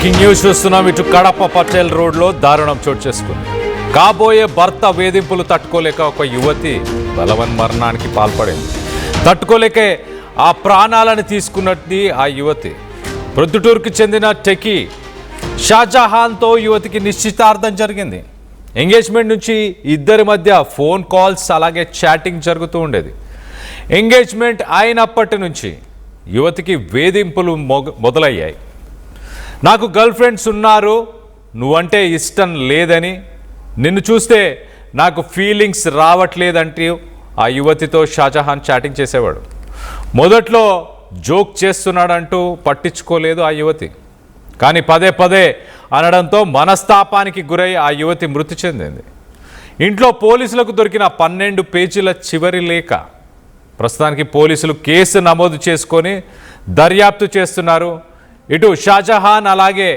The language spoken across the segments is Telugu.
బ్రేకింగ్ న్యూస్ చూస్తున్నాం. ఇటు కడప పటేల్ రోడ్లో దారుణం చోటు చేసుకుంది. కాబోయే భర్త వేధింపులు తట్టుకోలేక ఒక యువతి బలవన్మరణానికి పాల్పడింది. తట్టుకోలేకే ఆ ప్రాణాలను తీసుకున్నది ఆ యువతి. ప్రొద్దుటూరుకు చెందిన టెకీ షాజహాన్తో యువతికి నిశ్చితార్థం జరిగింది. ఎంగేజ్మెంట్ నుంచి ఇద్దరి మధ్య ఫోన్ కాల్స్ అలాగే చాటింగ్ జరుగుతూ ఉండేది. ఎంగేజ్మెంట్ అయినప్పటి నుంచి యువతికి వేధింపులు మొదలయ్యాయి. నాకు గర్ల్ ఫ్రెండ్స్ ఉన్నారు, నువ్వంటే ఇష్టం లేదని, నిన్ను చూస్తే నాకు ఫీలింగ్స్ రావట్లేదంటూ ఆ యువతితో షాజహాన్ చాటింగ్ చేసేవాడు. మొదట్లో జోక్ చేస్తున్నాడంటూ పట్టించుకోలేదు ఆ యువతి. కానీ పదే పదే అనడంతో మనస్తాపానికి గురై ఆ యువతి మృతి చెందింది. ఇంట్లో పోలీసులకు దొరికిన 12 పేజీల చివరి లేఖ. ప్రస్తుతానికి పోలీసులు కేసు నమోదు చేసుకొని దర్యాప్తు చేస్తున్నారు. ఇటు షాజహాన్ అలాగే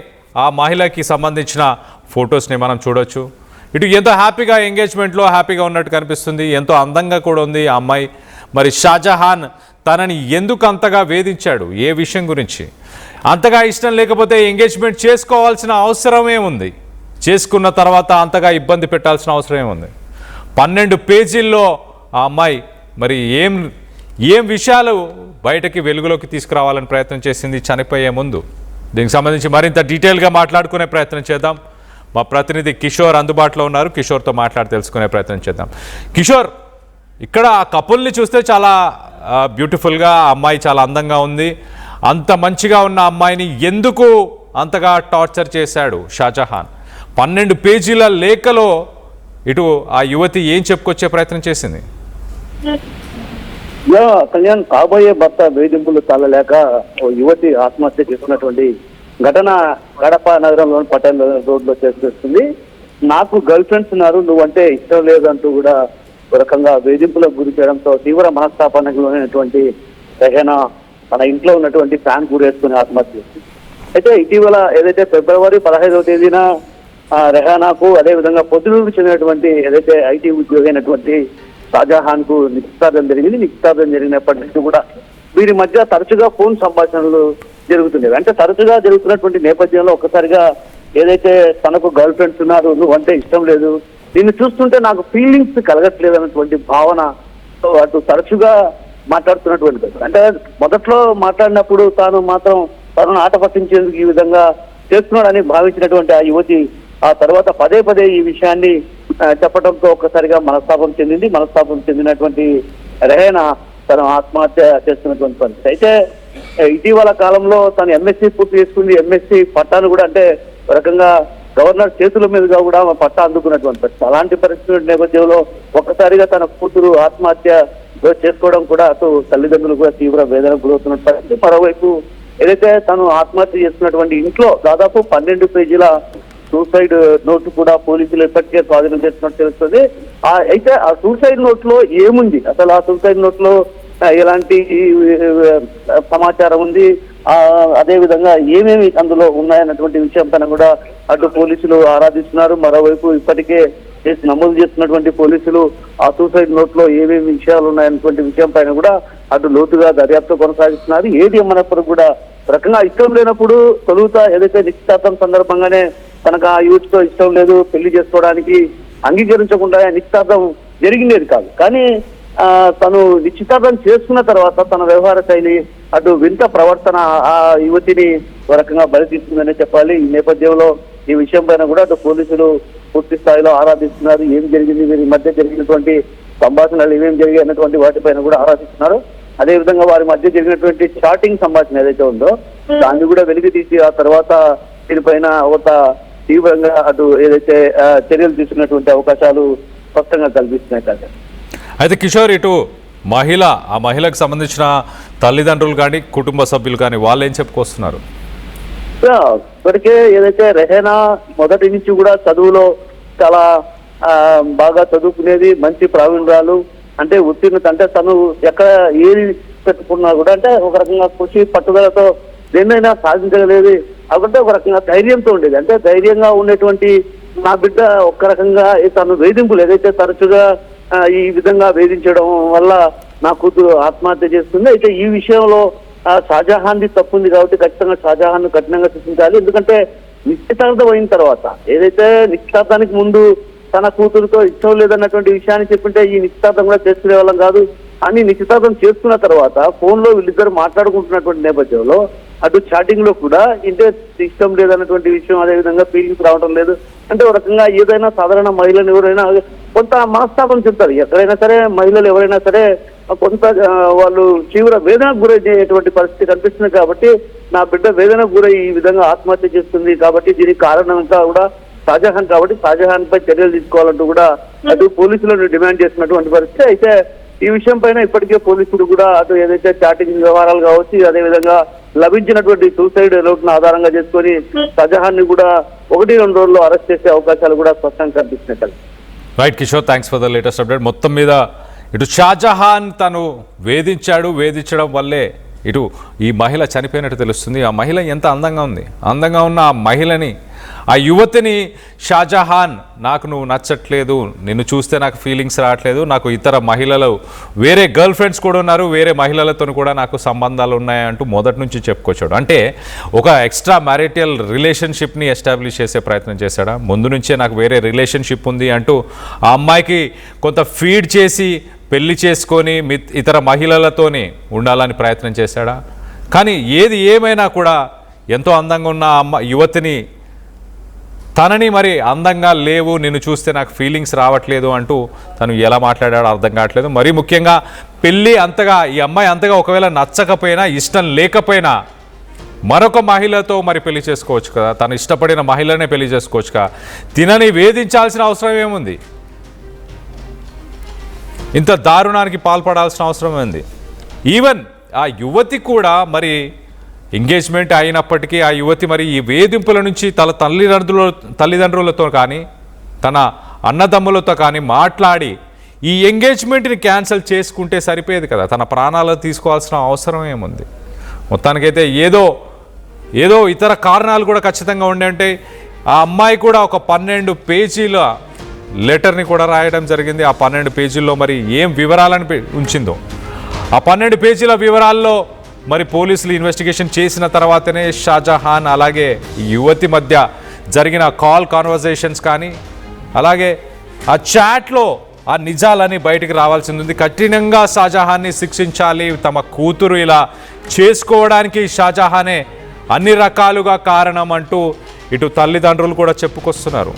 ఆ మహిళకి సంబంధించిన ఫొటోస్ని మనం చూడొచ్చు. ఇటు ఎంతో హ్యాపీగా ఎంగేజ్మెంట్లో హ్యాపీగా ఉన్నట్టు కనిపిస్తుంది. ఎంతో అందంగా కూడా ఉంది ఆ అమ్మాయి. మరి షాజహాన్ తనని ఎందుకు అంతగా వేధించాడు, ఏ విషయం గురించి? అంతగా ఇష్టం లేకపోతే ఎంగేజ్మెంట్ చేసుకోవాల్సిన అవసరమే ఉంది. చేసుకున్న తర్వాత అంతగా ఇబ్బంది పెట్టాల్సిన అవసరమే ఉంది. 12 పేజీల్లో ఆ అమ్మాయి మరి ఏం విషయాలు బయటకి వెలుగులోకి తీసుకురావాలని ప్రయత్నం చేసింది చనిపోయే ముందు? దీనికి సంబంధించి మరింత డీటెయిల్గా మాట్లాడుకునే ప్రయత్నం చేద్దాం. మా ప్రతినిధి కిషోర్ అందుబాటులో ఉన్నారు. కిషోర్తో మాట్లాడి తెలుసుకునే ప్రయత్నం చేద్దాం. కిషోర్, ఇక్కడ ఆ కపుల్ని చూస్తే చాలా బ్యూటిఫుల్గా, ఆ అమ్మాయి చాలా అందంగా ఉంది. అంత మంచిగా ఉన్న అమ్మాయిని ఎందుకు అంతగా టార్చర్ చేశాడు షాజహాన్? 12 పేజీల లేఖలో ఇటు ఆ యువతి ఏం చెప్పుకొచ్చే ప్రయత్నం చేసింది? కళ్యాణ్, కాబోయే భర్త వేధింపులు తాళలేక ఓ యువతి ఆత్మహత్య చేసుకున్నటువంటి ఘటన కడప నగరంలోని పటేల్ రోడ్లో చేస్తుంది. నాకు గర్ల్ ఫ్రెండ్స్ ఉన్నారు, నువ్వంటే ఇష్టం లేదంటూ కూడా ఒక రకంగా వేధింపులకు గురి చేయడంతో తీవ్ర మనస్తాపానికి లోనైనటువంటి రెహనా తన ఇంట్లో ఉన్నటువంటి ఫ్యాన్ గురేసుకుని ఆత్మహత్య చేసింది. అయితే ఇటీవల ఏదైతే ఫిబ్రవరి 15వ తేదీన రెహానాకు అదేవిధంగా పొద్దుటూరుకు చెందినటువంటి ఏదైతే ఐటీ ఉద్యోగి అయినటువంటి షాజహాన్ కు నిశ్చితార్థం జరిగింది. నిశ్చితార్థం జరిగినప్పటి నుంచి కూడా వీరి మధ్య తరచుగా ఫోన్ సంభాషణలు జరుగుతుండేవి. అంటే తరచుగా జరుగుతున్నటువంటి నేపథ్యంలో ఒక్కసారిగా ఏదైతే తనకు గర్ల్ ఫ్రెండ్స్ ఉన్నారు, నువ్వంటే ఇష్టం లేదు, దీన్ని చూస్తుంటే నాకు ఫీలింగ్స్ కలగట్లేదు అన్నటువంటి భావన అటు తరచుగా మాట్లాడుతున్నటువంటి. అంటే మొదట్లో మాట్లాడినప్పుడు తనను ఆట పట్టించేందుకు ఈ విధంగా చేస్తున్నాడని భావించినటువంటి ఆ యువతి ఆ తర్వాత పదే పదే ఈ విషయాన్ని చెప్పడంతో ఒక్కసారిగా మనస్తాపం చెందింది. మనస్తాపం చెందినటువంటి రెహనా తను ఆత్మహత్య చేస్తున్నటువంటి పరిస్థితి. అయితే ఇటీవల కాలంలో తను ఎంఎస్సీ పూర్తి చేసుకుంది. ఎంఎస్సీ పట్టాను కూడా అంటే ఒక రకంగా గవర్నర్ చేతుల మీదుగా కూడా పట్టా అందుకున్నటువంటి పరిస్థితి. అలాంటి పరిస్థితుల నేపథ్యంలో ఒక్కసారిగా తన కూతురు ఆత్మహత్య చేసుకోవడం కూడా అటు తల్లిదండ్రులు కూడా తీవ్ర వేదనకు గురవుతున్న పరిస్థితి. మరోవైపు ఏదైతే తను ఆత్మహత్య చేస్తున్నటువంటి ఇంట్లో దాదాపు 12 పేజీల సూసైడ్ నోటు కూడా పోలీసులు ఇప్పటికే స్వాధీనం చేస్తున్నట్టు తెలుస్తుంది. అయితే ఆ సూసైడ్ నోట్ లో ఏముంది, అసలు ఆ సూసైడ్ నోట్ లో ఎలాంటి సమాచారం ఉంది, అదే విధంగా ఏమేమి అందులో ఉన్నాయన్నటువంటి విషయం పైన కూడా అటు పోలీసులు ఆరాధిస్తున్నారు. మరోవైపు ఇప్పటికే కేసు నమోదు చేస్తున్నటువంటి పోలీసులు ఆ సూసైడ్ నోట్ లో ఏమేమి విషయాలు ఉన్నాయన్నటువంటి విషయం పైన కూడా అటు లోతుగా దర్యాప్తు కొనసాగిస్తున్నారు. ఏది ఏమన్నప్పుడు కూడా రకంగా ఇష్టం లేనప్పుడు తొలుత ఏదైతే నిశ్చితార్థం సందర్భంగానే తనకు ఆ యూత్తో ఇష్టం లేదు, పెళ్లి చేసుకోవడానికి అంగీకరించకుండా నిశ్చితార్థం జరిగినది కాదు. కానీ తను నిశ్చితార్థం చేసుకున్న తర్వాత తన వ్యవహార శైలి అటు వింత ప్రవర్తన ఆ యువతిని ఒక రకంగా బలితీస్తుందనే చెప్పాలి. ఈ నేపథ్యంలో ఈ విషయం పైన కూడా అటు పోలీసులు పూర్తి స్థాయిలో ఆరాధిస్తున్నారు. ఏం జరిగింది, వీరి మధ్య జరిగినటువంటి సంభాషణలు ఏమేమి జరిగాయి అన్నటువంటి వాటిపైన కూడా ఆరాధిస్తున్నారు. అదేవిధంగా వారి మధ్య జరిగినటువంటి చాటింగ్ సంభాషణ ఏదైతే ఉందో దాన్ని కూడా వెలికి తీసి ఆ తర్వాత దీనిపైన ఒక తీవ్రంగా అటు ఏదైతే చర్యలు తీసుకున్నటువంటి అవకాశాలు స్పష్టంగా కల్పిస్తున్నాయి కదా. అయితే కిషోర్, ఇటు ఆ మహిళకు సంబంధించిన తల్లిదండ్రులు కానీ కుటుంబ సభ్యులు కానీ వాళ్ళు ఏం చెప్పుకొస్తున్నారు? ఇప్పటికే ఏదైతే రెహనా మొదటి నుంచి కూడా చదువులో చాలా బాగా చదువుకునేది, మంచి ప్రావీణ్యాలు, అంటే ఉత్తీర్ణత, అంటే తను ఎక్కడ ఏది పెట్టుకున్నా కూడా అంటే ఒక రకంగా కృషి పట్టుదలతో దేన్నైనా సాధించగలేదు. కాబట్టి ఒక రకంగా ధైర్యంతో ఉండేది. అంటే ధైర్యంగా ఉండేటువంటి నా బిడ్డ ఒక్క రకంగా తను వేధింపులు ఏదైతే తరచుగా ఈ విధంగా వేధించడం వల్ల నా కూతురు ఆత్మహత్య చేస్తుంది. అయితే ఈ విషయంలో షాజహాన్ది తప్పు ఉంది కాబట్టి ఖచ్చితంగా షాజహాన్ కఠినంగా శిక్షించాలి. ఎందుకంటే నిశ్చితార్థం అయిన తర్వాత ఏదైతే నిశ్చితార్థానికి ముందు తన కూతురుతో ఇష్టం లేదన్నటువంటి విషయాన్ని చెప్పింటే ఈ నిశ్చితార్థం కూడా చేసుకునే వాళ్ళం కాదు అని నిశ్చితార్థం చేసుకున్న తర్వాత ఫోన్ లో వీళ్ళిద్దరు మాట్లాడుకుంటున్నటువంటి నేపథ్యంలో అటు చాటింగ్ లో కూడా ఇంటే ఇష్టం లేదన్నటువంటి విషయం, అదేవిధంగా ఫీలింగ్స్ రావడం లేదు అంటే ఒక రకంగా ఏదైనా సాధారణ మహిళలు ఎవరైనా కొంత మనస్తాపం చెప్తారు. ఎక్కడైనా సరే మహిళలు ఎవరైనా సరే కొంత వాళ్ళు తీవ్ర వేదనకు గురయ్యేటువంటి పరిస్థితి కనిపిస్తుంది. కాబట్టి నా బిడ్డ వేదనకు గురై ఈ విధంగా ఆత్మహత్య చేస్తుంది కాబట్టి దీనికి కారణంగా కూడా షాజహాన్ కాబట్టి షాజహాన్ పై చర్యలు తీసుకోవాలంటూ కూడా అటు పోలీసులను డిమాండ్ చేసినటువంటి పరిస్థితి. అయితే ఈ విషయం పైన ఇప్పటికే పోలీసులు కూడా అటు ఏదైతే చాటింగ్ వ్యవహారాలు కావచ్చు, అదేవిధంగా లభించినటువంటి సూసైడ్ నోట్ను ఆధారంగా చేసుకొని షాజహాన్ ని కూడా 1-2 రోజుల్లో అరెస్ట్ చేసే అవకాశాలు కూడా స్పష్టంగా కనిపిస్తున్నాయి. Right Kishore, thanks for the latest update. మొత్తం మీద ఇటు షాజహాన్ తను వేధించడం వల్లే ఇటు ఈ మహిళ చనిపోయినట్టు తెలుస్తుంది. ఆ మహిళ ఎంత అందంగా ఉంది, అందంగా ఉన్న ఆ మహిళని, ఆ యువతిని షాజహాన్ నాకు నువ్వు నచ్చట్లేదు, నిన్ను చూస్తే నాకు ఫీలింగ్స్ రావట్లేదు, నాకు ఇతర మహిళలు వేరే గర్ల్ ఫ్రెండ్స్ కూడా ఉన్నారు, వేరే మహిళలతో కూడా నాకు సంబంధాలు ఉన్నాయంటూ మొదటి నుంచి చెప్పుకొచ్చాడు. అంటే ఒక ఎక్స్ట్రా మ్యారిటల్ రిలేషన్షిప్ని ఎస్టాబ్లిష్ చేసే ప్రయత్నం చేశాడా? ముందు నుంచే నాకు వేరే రిలేషన్షిప్ ఉంది అంటూ ఆ అమ్మాయికి కొంత ఫీడ్ చేసి పెళ్లి చేసుకొని ఇతర మహిళలతోనే ఉండాలని ప్రయత్నం చేశాడా? కానీ ఏది ఏమైనా కూడా ఎంతో అందంగా ఉన్న యువతిని తనని మరి అందంగా లేవు, నిన్ను చూస్తే నాకు ఫీలింగ్స్ రావట్లేదు అంటూ తను ఎలా మాట్లాడాడో అర్థం కావట్లేదు. మరీ ముఖ్యంగా పెళ్ళి అంతగా ఈ అమ్మాయి అంతగా ఒకవేళ నచ్చకపోయినా ఇష్టం లేకపోయినా మరొక మహిళతో మరి పెళ్లి చేసుకోవచ్చు కదా, తను ఇష్టపడిన మహిళనే పెళ్లి చేసుకోవచ్చు కదా, తినని వేధించాల్సిన అవసరం ఏముంది? ఇంత దారుణానికి పాల్పడాల్సిన అవసరం ఉంది? ఈవెన్ ఆ యువతి కూడా మరి ఎంగేజ్మెంట్ అయినప్పటికీ ఆ యువతి మరి ఈ వేధింపుల నుంచి తన తల్లిదండ్రులతో కానీ తన అన్నదమ్ములతో కానీ మాట్లాడి ఈ ఎంగేజ్మెంట్ని క్యాన్సిల్ చేసుకుంటే సరిపోయేది కదా, తన ప్రాణాలు తీసుకోవాల్సిన అవసరం ఏముంది? మొత్తానికైతే ఏదో ఇతర కారణాలు కూడా ఖచ్చితంగా ఉండే అంటే ఆ అమ్మాయి కూడా ఒక 12 పేజీల లెటర్ని కూడా రాయడం జరిగింది. ఆ 12 పేజీల్లో మరి ఏం వివరాలని ఉంచిందో, ఆ 12 పేజీల వివరాల్లో మరి పోలీసులు ఇన్వెస్టిగేషన్ చేసిన తర్వాతనే షాజహాన్ అలాగే యువతి మధ్య జరిగిన కాల్ కాన్వర్జేషన్స్ కానీ అలాగే ఆ చాట్లో ఆ నిజాలని బయటికి రావాల్సింది ఉంది. కఠినంగా షాజహాన్ని శిక్షించాలి, తమ కూతురు ఇలా చేసుకోవడానికి షాజహానే అన్ని రకాలుగా కారణం అంటూ ఇటు తల్లిదండ్రులు కూడా చెప్పుకొస్తున్నారు.